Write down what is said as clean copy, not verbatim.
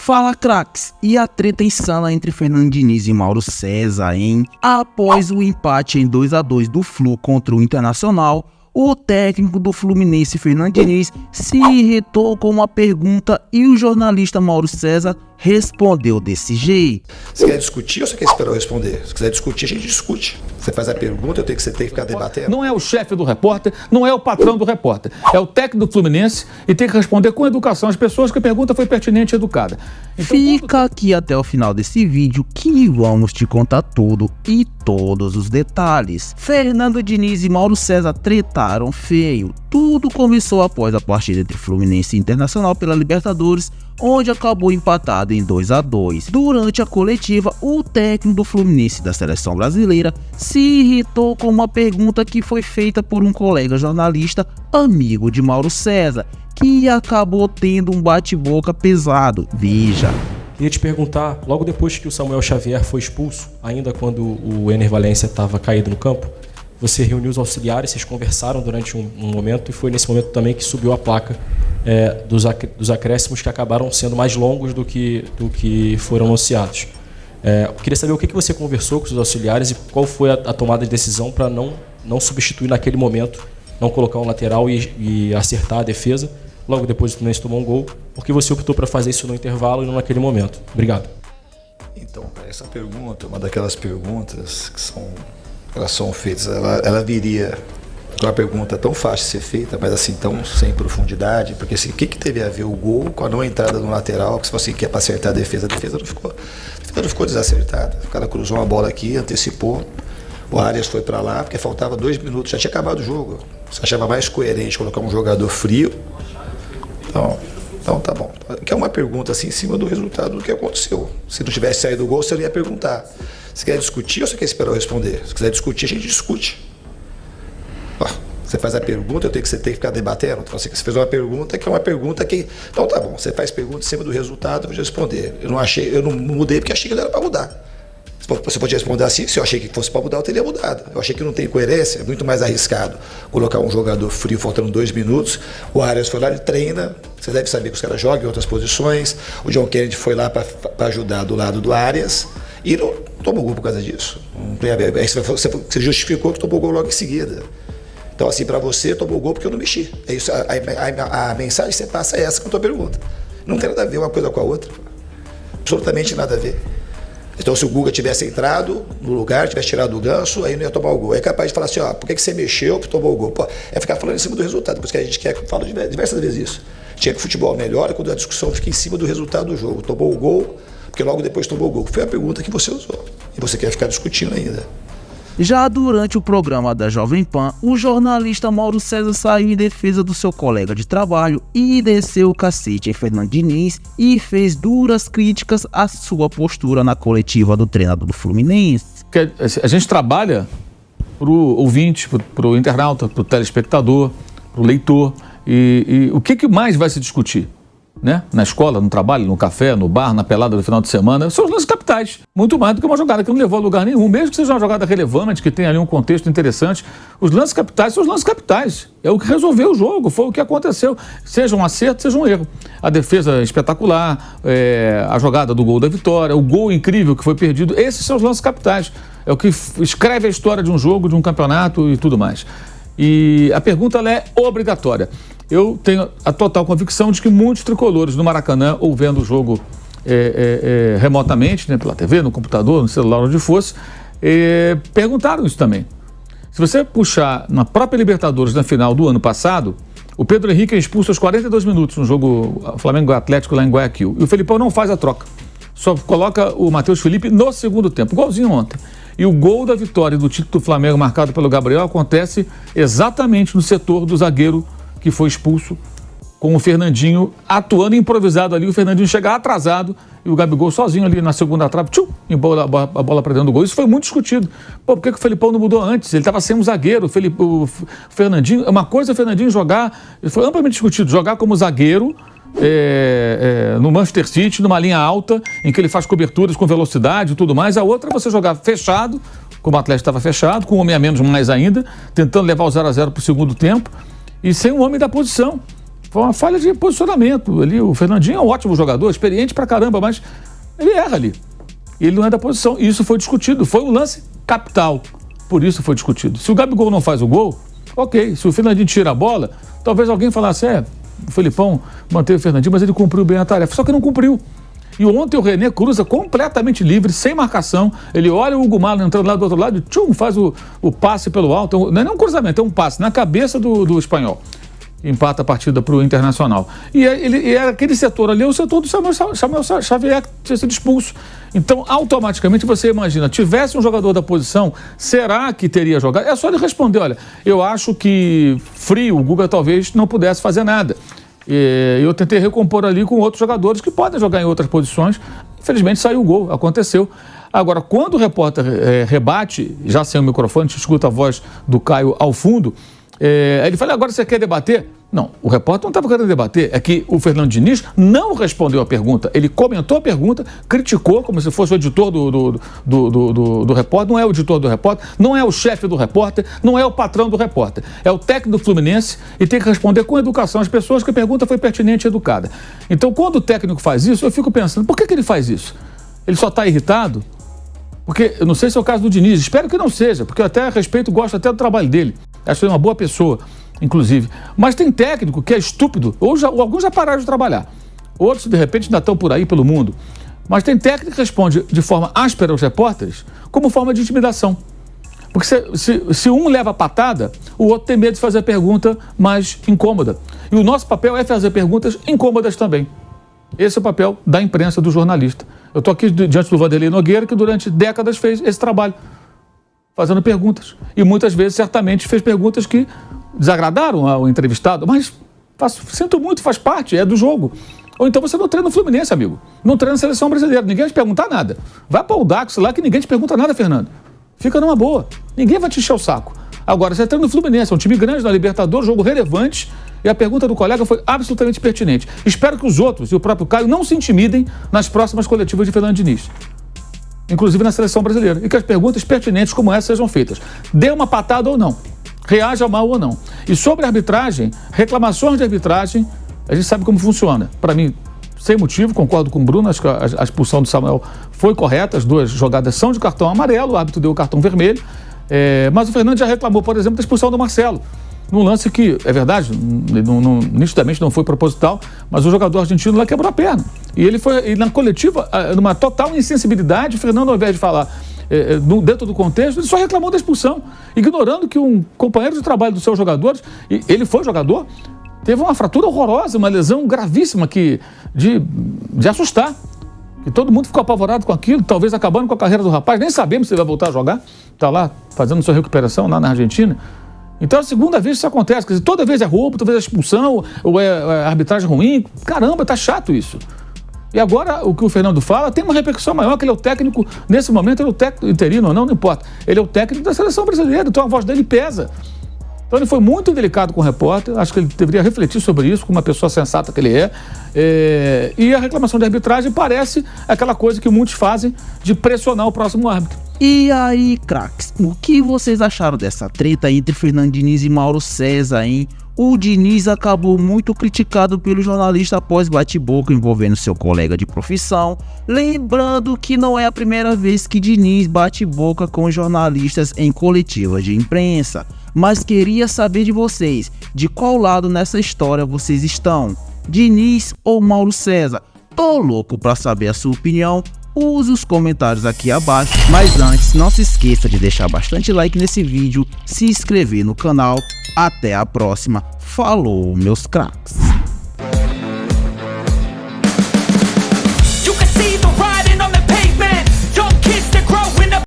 Fala, craques! E a treta insana entre Fernando Diniz e Mauro César, hein? Após o empate em 2-2 do Flu contra o Internacional, o técnico do Fluminense, Fernando Diniz, se irritou com uma pergunta e o jornalista Mauro César respondeu desse jeito. Você quer discutir ou você quer esperar eu responder? Se quiser discutir, a gente discute. Você faz a pergunta, você tem que ficar debatendo. Não é o chefe do repórter, não é o patrão do repórter. É o técnico do Fluminense e tem que responder com educação às pessoas que a pergunta foi pertinente e educada. Então, fica aqui até o final desse vídeo que vamos te contar tudo e todos os detalhes. Fernando Diniz e Mauro César tretaram feio. Tudo começou após a partida entre Fluminense e Internacional pela Libertadores, onde acabou empatado em 2-2. Durante a coletiva, o técnico do Fluminense da seleção brasileira se irritou com uma pergunta que foi feita por um colega jornalista amigo de Mauro César, que acabou tendo um bate-boca pesado. Veja. Queria te perguntar, logo depois que o Samuel Xavier foi expulso, ainda quando o Ener Valencia estava caído no campo, você reuniu os auxiliares, vocês conversaram durante um momento e foi nesse momento também que subiu a placa dos acréscimos que acabaram sendo mais longos do que foram anunciados. Queria saber o que você conversou com os auxiliares e qual foi a tomada de decisão para não substituir naquele momento, não colocar um lateral e acertar a defesa. Logo depois o Fluminense tomou um gol, porque você optou para fazer isso no intervalo e não naquele momento. Obrigado. Então, essa pergunta é uma daquelas perguntas que são feitas, ela viria com uma pergunta tão fácil de ser feita, mas assim, tão sem profundidade, porque assim, o que teve a ver o gol com a não entrada no lateral, que se você quer para acertar a defesa não ficou desacertada. O cara cruzou uma bola aqui, antecipou, o Arias foi para lá, porque faltava 2 minutos, já tinha acabado o jogo. Você achava mais coerente colocar um jogador frio? Então tá bom. Que é uma pergunta assim em cima do resultado do que aconteceu. Se não tivesse saído o gol, você não ia perguntar. Você quer discutir ou você quer esperar eu responder? Se quiser discutir, a gente discute. Você faz a pergunta, você tem que ficar debatendo. Então, você fez uma pergunta que é uma pergunta que... Então tá bom, você faz pergunta em cima do resultado, eu vou responder. Eu não mudei porque achei que não era para mudar. Você pode responder assim, se eu achei que fosse para mudar, eu teria mudado. Eu achei que não tem coerência, é muito mais arriscado colocar um jogador frio faltando 2 minutos. O Arias foi lá, ele treina, você deve saber que os caras jogam em outras posições. O John Kennedy foi lá para ajudar do lado do Arias e não tomou gol por causa disso. Você justificou que tomou gol logo em seguida. Então, assim, para você, tomou gol porque eu não mexi. É isso, a mensagem que você passa é essa com a tua pergunta. Não tem nada a ver uma coisa com a outra. Absolutamente nada a ver. Então, se o Guga tivesse entrado no lugar, tivesse tirado o Ganso, aí não ia tomar o gol. É capaz de falar assim, por que você mexeu que tomou o gol? Pô, é ficar falando em cima do resultado, por isso que a gente fala diversas vezes isso. Tinha que o futebol melhora quando a discussão fica em cima do resultado do jogo. Tomou o gol, porque logo depois tomou o gol. Foi a pergunta que você usou. E você quer ficar discutindo ainda. Já durante o programa da Jovem Pan, o jornalista Mauro César saiu em defesa do seu colega de trabalho e desceu o cacete em Fernando Diniz e fez duras críticas à sua postura na coletiva do treinador do Fluminense. A gente trabalha para o ouvinte, para o internauta, para o telespectador, para o leitor. E o que mais vai se discutir? Né? Na escola, no trabalho, no café, no bar, na pelada do final de semana, são os lances capitais. Muito mais do que uma jogada que não levou a lugar nenhum, mesmo que seja uma jogada relevante, que tenha ali um contexto interessante. Os lances capitais são os lances capitais. É o que resolveu o jogo, foi o que aconteceu. Seja um acerto, seja um erro. A defesa espetacular, a jogada do gol da vitória, o gol incrível que foi perdido, esses são os lances capitais. É o que escreve a história de um jogo, de um campeonato e tudo mais. E a pergunta ela é obrigatória. Eu tenho a total convicção de que muitos tricolores no Maracanã, ou vendo o jogo remotamente, né, pela TV, no computador, no celular, onde fosse, perguntaram isso também. Se você puxar na própria Libertadores, na final do ano passado, o Pedro Henrique é expulso aos 42 minutos no jogo Flamengo-Atlético lá em Guayaquil. E o Felipão não faz a troca. Só coloca o Matheus Felipe no segundo tempo, igualzinho ontem. E o gol da vitória do título do Flamengo, marcado pelo Gabriel, acontece exatamente no setor do zagueiro que foi expulso, com o Fernandinho atuando improvisado ali. O Fernandinho chega atrasado e o Gabigol sozinho ali na segunda trave, embola a bola para dentro do gol. Isso foi muito discutido. Por que o Felipão não mudou antes? Ele estava sem um zagueiro. O Fernandinho, uma coisa é o Fernandinho jogar, foi amplamente discutido, jogar como zagueiro no Manchester City, numa linha alta, em que ele faz coberturas com velocidade e tudo mais. A outra é você jogar fechado, como o Atlético estava fechado, com um homem a menos mais ainda, tentando levar o 0-0 para o segundo tempo, e sem um homem da posição. Foi uma falha de posicionamento ali. O Fernandinho é um ótimo jogador, experiente pra caramba, mas ele erra ali. Ele não é da posição. E isso foi discutido. Foi um lance capital. Por isso foi discutido. Se o Gabigol não faz o gol, ok. Se o Fernandinho tira a bola, talvez alguém falasse, o Felipão manteve o Fernandinho, mas ele cumpriu bem a tarefa. Só que não cumpriu. E ontem o René cruza completamente livre, sem marcação. Ele olha o Hugo Malo entrando lá do outro lado e tchum, faz o passe pelo alto. Não é nem um cruzamento, é um passe na cabeça do espanhol. Empata a partida para o Internacional. E era aquele setor ali, o setor do Samuel Xavier que tinha sido expulso. Então, automaticamente, você imagina, tivesse um jogador da posição, será que teria jogado? É só ele responder, olha, eu acho que frio, o Guga talvez não pudesse fazer nada. Eu tentei recompor ali com outros jogadores que podem jogar em outras posições. Infelizmente, saiu o gol, aconteceu. Agora, quando o repórter rebate, já sem o microfone, a gente escuta a voz do Caio ao fundo, ele fala, agora você quer debater? Não, o repórter não estava querendo debater, é que o Fernando Diniz não respondeu a pergunta, ele comentou a pergunta, criticou como se fosse o editor do repórter, não é o editor do repórter, não é o chefe do repórter, não é o patrão do repórter, é o técnico do Fluminense e tem que responder com educação às pessoas que a pergunta foi pertinente e educada. Então, quando o técnico faz isso, eu fico pensando, por que ele faz isso? Ele só está irritado? Porque, eu não sei se é o caso do Diniz, espero que não seja, porque eu até respeito, gosto até do trabalho dele, acho que ele é uma boa pessoa, inclusive. Mas tem técnico que é estúpido, ou alguns já pararam de trabalhar, outros de repente ainda estão por aí pelo mundo, mas tem técnico que responde de forma áspera aos repórteres como forma de intimidação. Porque se um leva a patada, o outro tem medo de fazer a pergunta mais incômoda. E o nosso papel é fazer perguntas incômodas também. Esse é o papel da imprensa, do jornalista. Eu estou aqui diante do Vanderlei Nogueira, que durante décadas fez esse trabalho, fazendo perguntas. E muitas vezes, certamente, fez perguntas que desagradaram ao entrevistado, mas sinto muito, faz parte, é do jogo. Ou então você não treina no Fluminense, amigo. Não treina na seleção brasileira, ninguém vai te perguntar nada. Vai para o Dax lá que ninguém te pergunta nada, Fernando. Fica numa boa. Ninguém vai te encher o saco. Agora, você treina no Fluminense, é um time grande na Libertadores, jogo relevante, e a pergunta do colega foi absolutamente pertinente. Espero que os outros e o próprio Caio não se intimidem nas próximas coletivas de Fernando Diniz, inclusive na seleção brasileira, e que as perguntas pertinentes como essa sejam feitas. Dê uma patada ou não, reaja mal ou não. E sobre a arbitragem, reclamações de arbitragem, a gente sabe como funciona. Para mim, sem motivo, concordo com o Bruno, acho que a expulsão do Samuel foi correta, as duas jogadas são de cartão amarelo, o árbitro deu o cartão vermelho, mas o Fernando já reclamou, por exemplo, da expulsão do Marcelo, num lance que, é verdade, nitidamente não foi proposital, mas o jogador argentino lá quebrou a perna. E ele foi, na coletiva, numa total insensibilidade, o Fernando, ao invés de falar dentro do contexto, ele só reclamou da expulsão, ignorando que um companheiro de trabalho dos seus jogadores, e ele foi jogador, teve uma fratura horrorosa, uma lesão gravíssima de assustar. Que todo mundo ficou apavorado com aquilo, talvez acabando com a carreira do rapaz, nem sabemos se ele vai voltar a jogar, está lá fazendo sua recuperação lá na Argentina. Então é a segunda vez que isso acontece, quer dizer, toda vez é roubo, toda vez é expulsão, ou é arbitragem ruim, caramba, tá chato isso. E agora, o que o Fernando fala, tem uma repercussão maior, que ele é o técnico, nesse momento ele é o técnico interino ou não importa, ele é o técnico da seleção brasileira, então a voz dele pesa. Então ele foi muito indelicado com o repórter, acho que ele deveria refletir sobre isso, como uma pessoa sensata que ele é. E a reclamação de arbitragem parece aquela coisa que muitos fazem de pressionar o próximo árbitro. E aí, craques, o que vocês acharam dessa treta entre Fernando Diniz e Mauro César, hein? O Diniz acabou muito criticado pelo jornalista após bate-boca envolvendo seu colega de profissão. Lembrando que não é a primeira vez que Diniz bate boca com jornalistas em coletivas de imprensa. Mas queria saber de vocês, de qual lado nessa história vocês estão? Diniz ou Mauro César? Tô louco pra saber a sua opinião. Use os comentários aqui abaixo, mas antes não se esqueça de deixar bastante like nesse vídeo, se inscrever no canal. Até a próxima, falou meus craques!